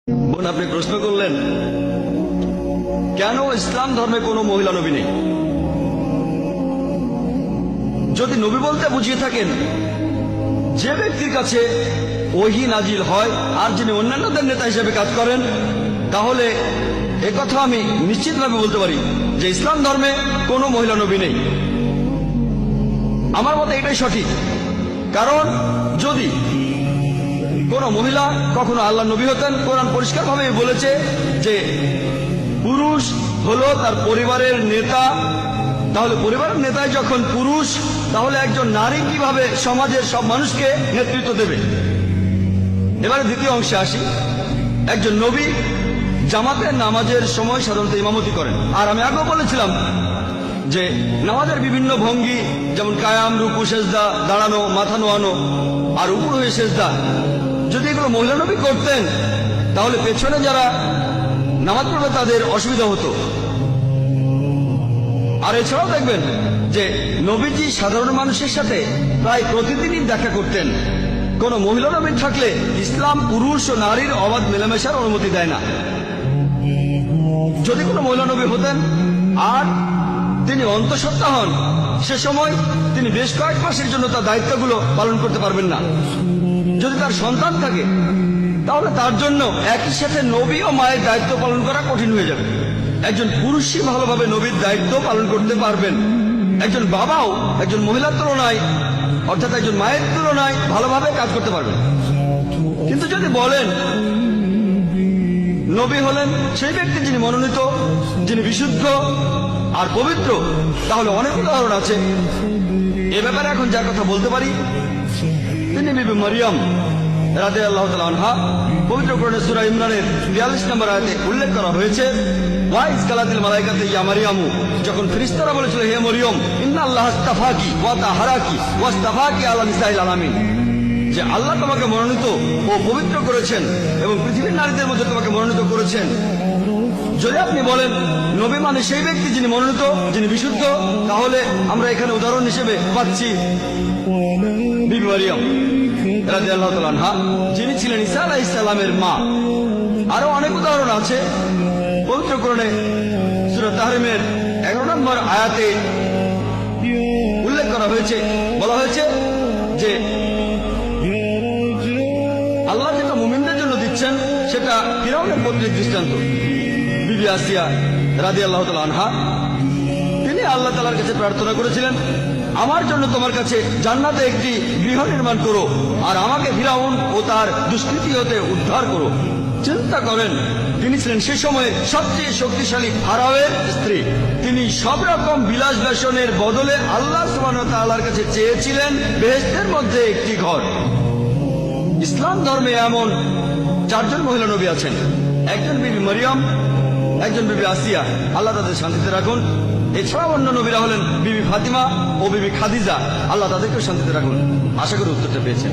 বোন, আপনি প্রশ্ন করলেন কেন ইসলাম ধর্মে কোনো মহিলা নবী নেই। যদি নবী বলতে বুঝিয়ে থাকেন যে ব্যক্তির কাছে ওহী নাজিল হয় আর যিনি অন্যান্যদের নেতা হিসেবে কাজ করেন, তাহলে একথা আমি নিশ্চিতভাবে বলতে পারি যে ইসলাম ধর্মে কোনো মহিলা নবী নেই। আমার মতে এটাই সঠিক। কারণ যদি কোন মহিলা কখনো আল্লাহ নবী হতেন, কোরআন পরিষ্কারভাবে বলেছে যে পুরুষ হলো তার পরিবারের নেতা। তাহলে পরিবারের নেতায় যখন পুরুষ, তাহলে একজন নারী কিভাবে সমাজের সব মানুষকে নেতৃত্ব দেবে? এবারে দ্বিতীয় অংশে আসি। একজন নবী জামাতের নামাজের সময় সাধারণত ইমামতি করেন। আর আমি আগেও বলেছিলাম যে নামাজের বিভিন্ন ভঙ্গি, যেমন কায়াম, রুকু, সেজদা, দাঁড়ানো, মাথা নোয়ানো আর উপর হয়ে সেজদা, যদি এগুলো মহিলা নবী করতেন তাহলে পেছনে যারা নামাজ পড়বে তাদের অসুবিধা হতো। আর এছাড়াও দেখবেন যে নবীজি সাধারণ মানুষের সাথে প্রায় প্রতিদিনই দেখা করতেন। কোন মহিলা নবী থাকলে ইসলাম পুরুষ ও নারীর অবাধ মেলামেশার অনুমতি দেয় না। যদি কোনো মহিলা নবী হতেন আর তিনি অন্তঃসত্ত্বা হন, সে সময় তিনি বেশ কয়েক মাসের জন্য তার দায়িত্বগুলো পালন করতে পারবেন না। যদি তার সন্তান থাকে তাহলে তার জন্য একই সাথে নবী ও মায়ের দায়িত্ব পালন করা কঠিন হয়ে যাবে। একজন পুরুষই ভালোভাবে নবীর দায়িত্ব পালন করতে পারবেন। একজন বাবাও একজন মহিলার তুলনায়, অর্থাৎ একজন মায়ের তুলনায় ভালোভাবে কাজ করতে পারবেন। কিন্তু যদি বলেন নবী হলেন সেই ব্যক্তি যিনি মনোনীত, যিনি বিশুদ্ধ আর পবিত্র, তাহলে অনেক উদাহরণ আছে। এ ব্যাপারে এখন যার কথা বলতে পারি তিনি বিবি মরিয়ম রাদিয়াল্লাহু তাআলা আনহা। পবিত্র কোরআনে সূরা ইমরানের 42 নম্বর আয়াতে উল্লেখ করা হয়েছে, ওয়াইজ কালাতিল মালাইকাতু ইয়া মারিয়ামু, যখন ফেরেশতারা বলেছিল হে মরিয়ম, ইন্নাল্লাহা ইসতাফাকি ওয়া তাহারাকি ওয়াসতাফাকি আলা নিসাইল আলামিন, যে আল্লাহ তোমাকে মনোনীত ও পবিত্র করেছেন এবং পৃথিবীর নারীদের মধ্যে তোমাকে মনোনীত করেছেন। যদি আপনি বলেন নবী মানে সেই ব্যক্তি যিনি মনোনীত, যিনি বিশুদ্ধ, তাহলে আমরা এখানে উদাহরণ হিসেবে পাচ্ছি বিবি মরিয়ম রাদিয়াল্লাহু তাআলা আনহা, যিনি ছিলেন ঈসা আলাইহিস সালামের মা। আরো অনেক উদাহরণ আছে। পবিত্র কোরআনে সূরা তাহরিমের 11 নম্বর আয়াতে উল্লেখ করা হয়েছে, বলা হয়েছে যে আল্লাহ যেটা মুমিনদের জন্য দিচ্ছেন সেটা ফিরআউনের পত্নীর দৃষ্টান্ত। বিবি আসিয়া রাদিয়াল্লাহু তাআলা আনহা, তিনি আল্লাহ তাআলার কাছে প্রার্থনা করেছিলেন, আমার জন্য তোমার কাছে জান্নাতে একটি গৃহ নির্মাণ করো আর আমাকে ফিরআউন ও তার দুষ্কৃতি হতে উদ্ধার করো। চিন্তা করেন, তিনি ছিলেন সে সময়ের সবচেয়ে শক্তিশালী ফারাওয়ের স্ত্রী। তিনি সব রকম বিলাস ব্যসনের বদলে আল্লাহ সুবহানাহু ওয়া তাআলার কাছে চেয়েছিলেন বেহেশতের মধ্যে একটি ঘর। ইসলাম ধর্মে এমন চারজন মহিলা নবী আছেন, একজন বিবি মরিয়ম, একজন বিবি আসিয়া, আল্লাহ তাদের শান্তিতে রাখুন। এছাড়াও অন্য নবীরা হলেন বিবি ফাতিমা ও বিবি খাদিজা, আল্লাহ তাদেরকেও শান্তিতে রাখুন। আশা করি উত্তরটা পেয়েছেন।